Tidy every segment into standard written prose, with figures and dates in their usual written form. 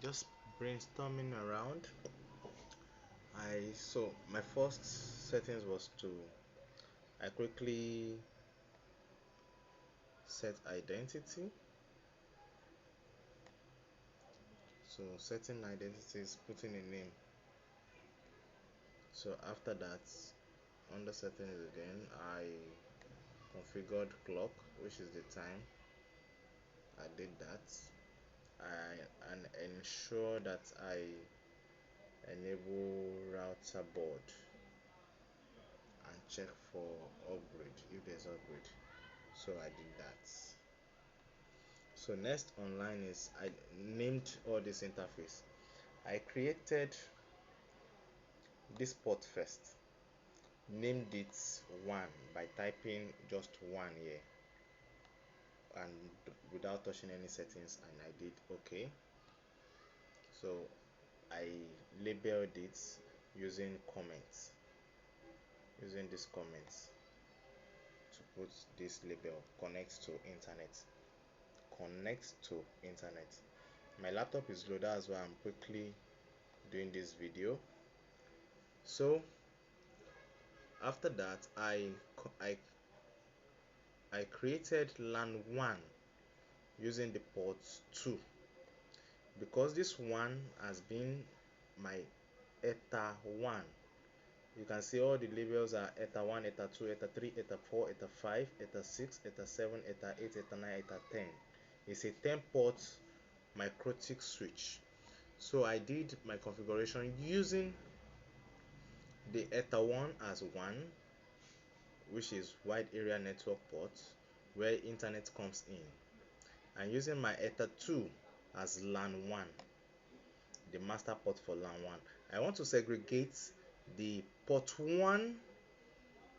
just brainstorming around. So my first settings was to I quickly set identity. So setting identity is putting a name. So after that, under settings again, I configured clock, which is the time. I did that. And ensure that I enable router board and check for upgrade if there's upgrade. So I did that. So next online is I named all this interface. I created this port first, named it 1 by typing just 1 here and without touching any settings, and I did OK. So I labeled it using comments, using these comments to put this label: connect to internet, connect to internet. My laptop is low, that's why I'm quickly doing this video. So after that, I created LAN 1 using the port 2 because this one has been my Ether 1. You can see all the labels are Ether 1, Ether 2, Ether 3, Ether 4, Ether 5, Ether 6, Ether 7, Ether 8, Ether 9, Ether 10. It's a 10 port Mikrotik switch. So I did my configuration using the Ether 1 as 1, which is wide area network port where internet comes in, and using my Ether 2 as LAN 1, the master port for LAN 1. I want to segregate the port 1.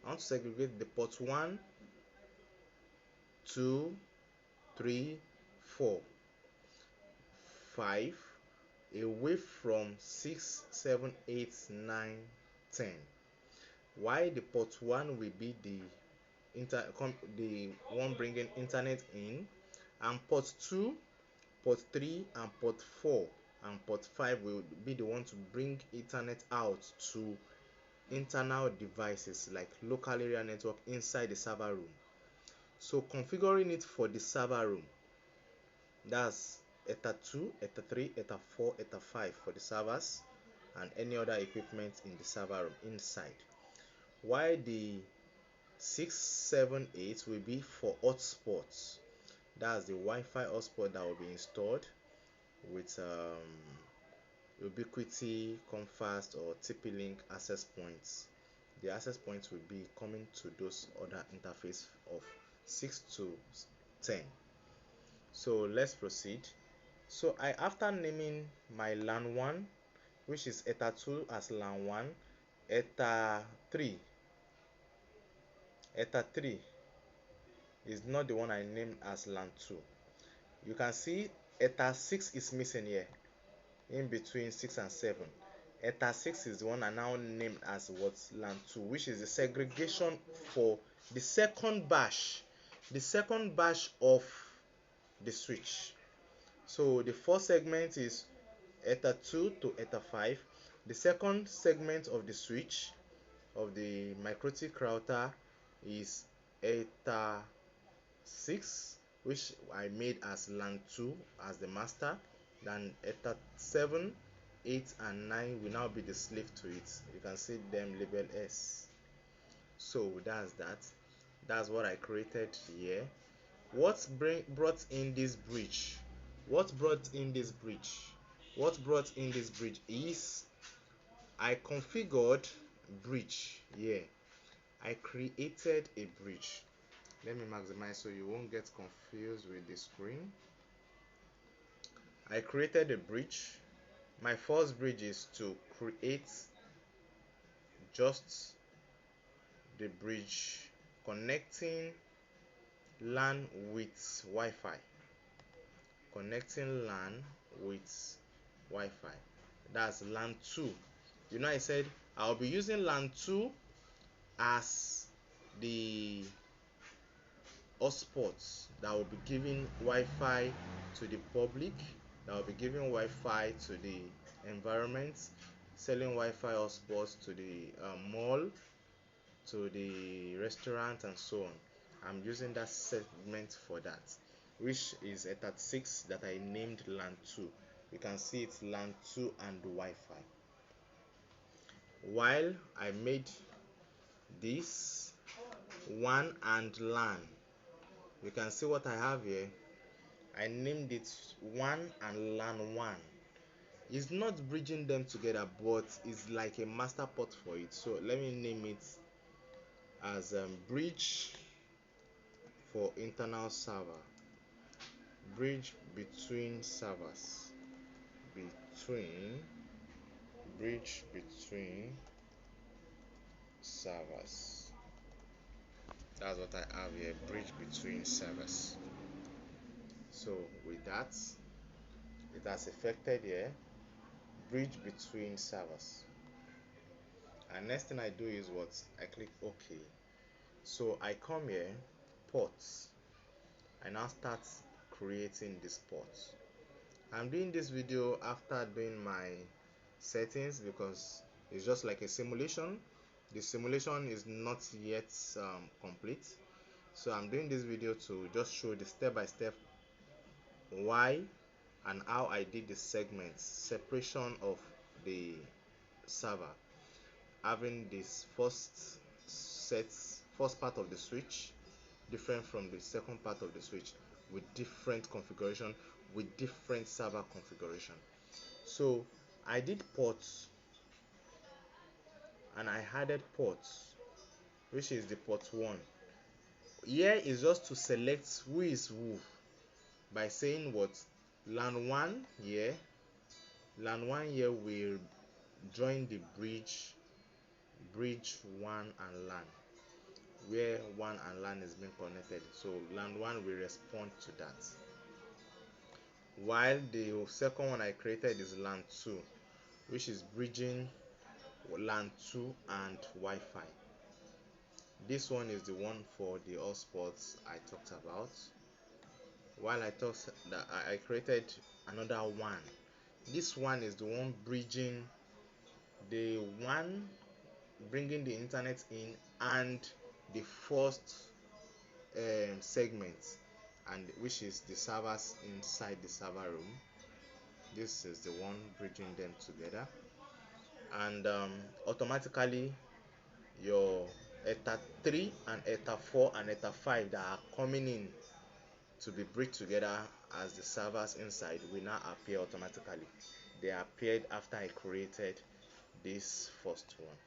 I want to segregate the port 1, 2, 3, 4, 5 away from 6, 7, 8, 9, 10. Why the port 1 will be the one bringing internet in, and port 2, port 3, and port 4 and port 5 will be the one to bring internet out to internal devices like local area network inside the server room. So configuring it for the server room, that's Ether 2, Ether 3, Ether 4, Ether 5 for the servers and any other equipment in the server room inside. Why the 6, 7, 8 will be for hotspots. That's the Wi-Fi hotspot that will be installed with Ubiquiti, Comfast, or TP-Link access points. The access points will be coming to those other interface of 6 to 10. So let's proceed. So after naming my LAN 1, which is Ether 2 as LAN 1, Ether 3 is not the one I named as LAN 2. You can see Ether 6 is missing here in between 6 and 7. Ether 6 is the one I now named as LAN 2, which is the segregation for the second batch of the switch. So the first segment is Ether 2 to Ether 5. The second segment of the switch of the Mikrotik router is Ether 6, which I made as LAN 2 as the master. Then Ether 7, 8, and 9 will now be the slave to it. You can see them labeled S. So that's that. That's what I created here. What brought in this bridge? What brought in this bridge? What brought in this bridge is I configured bridge here. I created a bridge. Let me maximize so you won't get confused with the screen. I created a bridge. My first bridge is to create just the bridge connecting LAN with Wi-Fi. Connecting LAN with Wi-Fi. That's LAN 2. You know, I said I'll be using LAN 2 as the hotspots that will be giving Wi-Fi to the public that will be giving Wi-Fi to the environment, selling Wi-Fi hotspots to the mall, to the restaurant, and so on. I'm using that segment for that, which is a 36 that I named LAN 2. You can see it's LAN 2 and Wi-Fi. While I made this WAN and LAN, you can see what I have here. I named it WAN and LAN 1. It's not bridging them together, but it's like a master port for it. So let me name it as bridge for internal server, bridge between servers, between bridge between servers. That's what I have here, bridge between servers. So with that, it has affected here, bridge between servers. And next thing I do is what? I click OK. So I come here, ports. I now start creating this port. I'm doing this video after doing my settings because it's just like a simulation. The simulation is not yet complete, so I'm doing this video to just show the step-by-step why and how I did the segments, separation of the server, having this first part of the switch different from the second part of the switch, with different configuration, with different server configuration. So I did ports and I added ports, which is the port 1. Here is just to select who is who by saying what? LAN 1 here, LAN 1 here will join the bridge 1 and LAN, where 1 and LAN is being connected. So LAN 1 will respond to that. While the second one I created is LAN 2, which is bridging LAN 2 and Wi-Fi. This one is the one for the hotspots I talked about. While I thought that I created another one. This one is the one bridging the one bringing the internet in and the first segment, and which is the servers inside the server room. This is the one bridging them together, and automatically your ETA 3 and ETA 4 and ETA 5 that are coming in to be bridged together as the servers inside will now appear automatically. They appeared after I created this first one.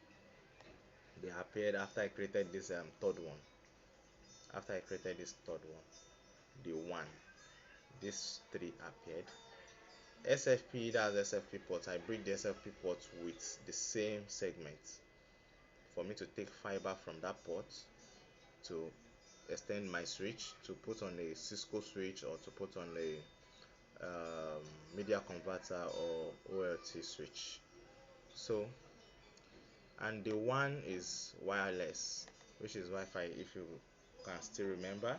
They appeared after I created this third one. After I created this third one, the one, these three appeared. SFP, that's SFP port. I bridge the SFP port with the same segment for me to take fiber from that port to extend my switch, to put on a Cisco switch or to put on a media converter or OLT switch. So, and the one is wireless, which is Wi-Fi, if you can still remember,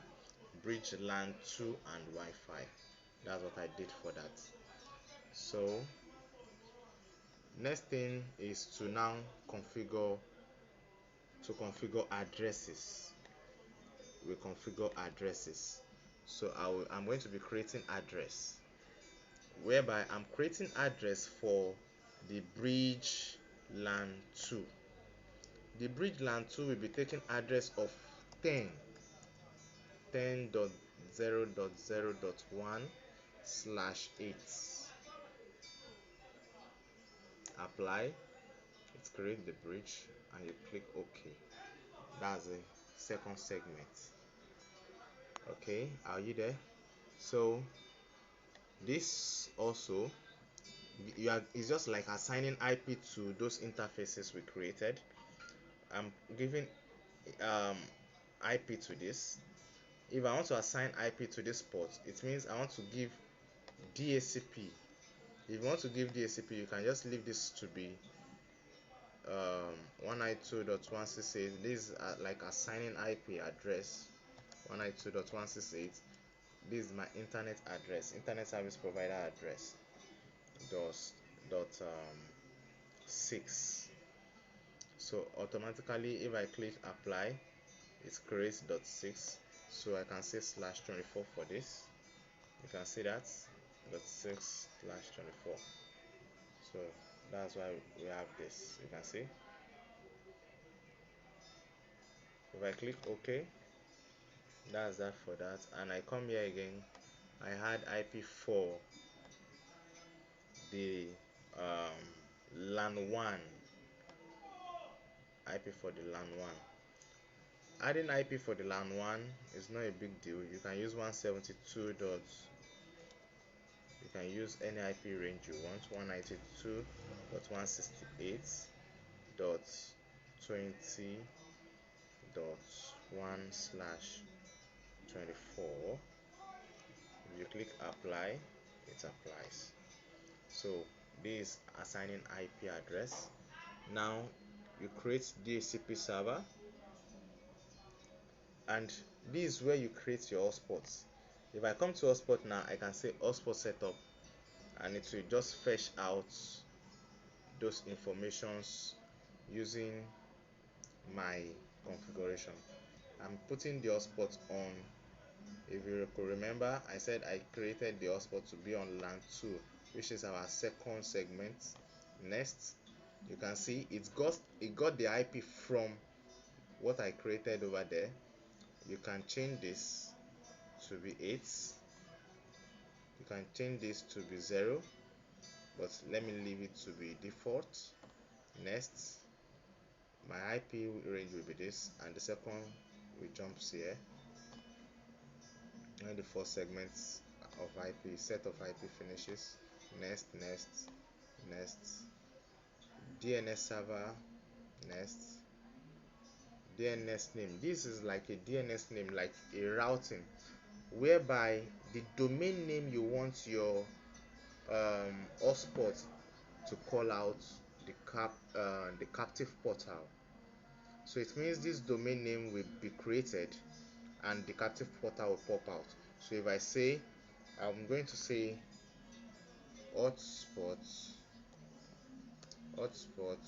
bridge LAN 2 and Wi-Fi. That's what I did for that. So next thing is to now configure addresses. We configure addresses. So I'm going to be creating address, whereby I'm creating address for the bridge LAN 2. The bridge LAN 2 will be taking address of 10.0.0.1/8. Apply, it creates the bridge and you click OK. That's the second segment. Okay, are you there? So this also, it's just like assigning IP to those interfaces we created. I'm giving IP to this. If I want to assign IP to this port, it means I want to give DHCP. If you want to give DHCP, you can just leave this to be 192.168. This is like assigning IP address 192.168 this is my internet address, internet service provider address, dos dot 6. So automatically if I click apply, it creates .6. So I can say /24 for this. You can see that .6/24. So that's why we have this. You can see if I click OK, that's that for that. And I come here again, I had IP for the LAN 1, IP for the LAN 1. Adding IP for the LAN 1 is not a big deal. You can use 172. You can use any IP range you want, 192.168.1/24. If you click apply, it applies. So this is assigning IP address. Now you create DHCP server, and this is where you create your hotspots. If I come to hotspot now, I can say hotspot setup, and it will just fetch out those informations using my configuration. I'm putting the hotspot on. If you could remember, I said I created the hotspot to be on LAN 2, which is our second segment. Next, you can see it got the IP from what I created over there. You can change this to be 8. You can change this to be 0, but let me leave it to be default. Next, my IP range will be this, and the second we jumps here, and the 4 segments of IP, set of IP finishes. Next, DNS server. Next, DNS name. This is like a DNS name, like a routing, whereby the domain name you want your hotspot to call out the captive portal. So it means this domain name will be created and the captive portal will pop out. So if I say, I'm going to say hotspots dot smart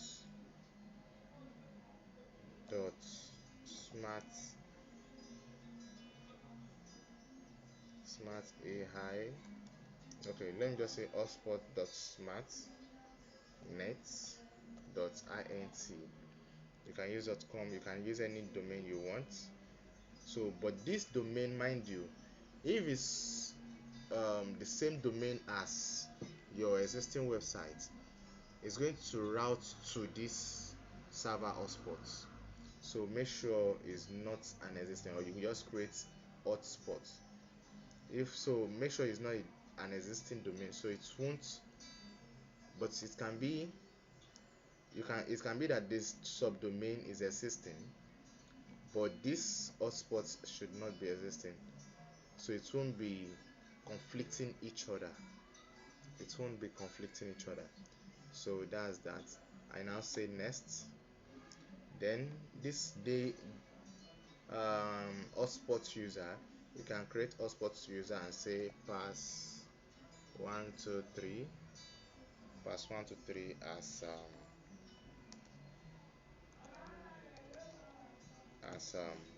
AI. Okay, let me just say hotspot dot smartnet.int. You can use .com, you can use any domain you want. So but this domain, mind you, if it's the same domain as your existing website, it's going to route to this server hotspot. So make sure it's not an existing, or you can just create hotspot. If so, make sure it's not an existing domain, so it won't. But it can be, it can be that this subdomain is existing, but this hotspot should not be existing, so it won't be conflicting each other. So that's that. I now say next. Then this day hotspot user, you can create hotspot user and say pass 123 as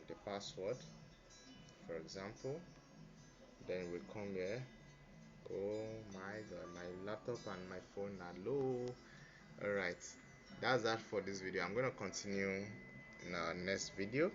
the password, for example. Then we come here. Oh my god, my laptop and my phone are low. Alright, that's that for this video. I'm going to continue in our next video.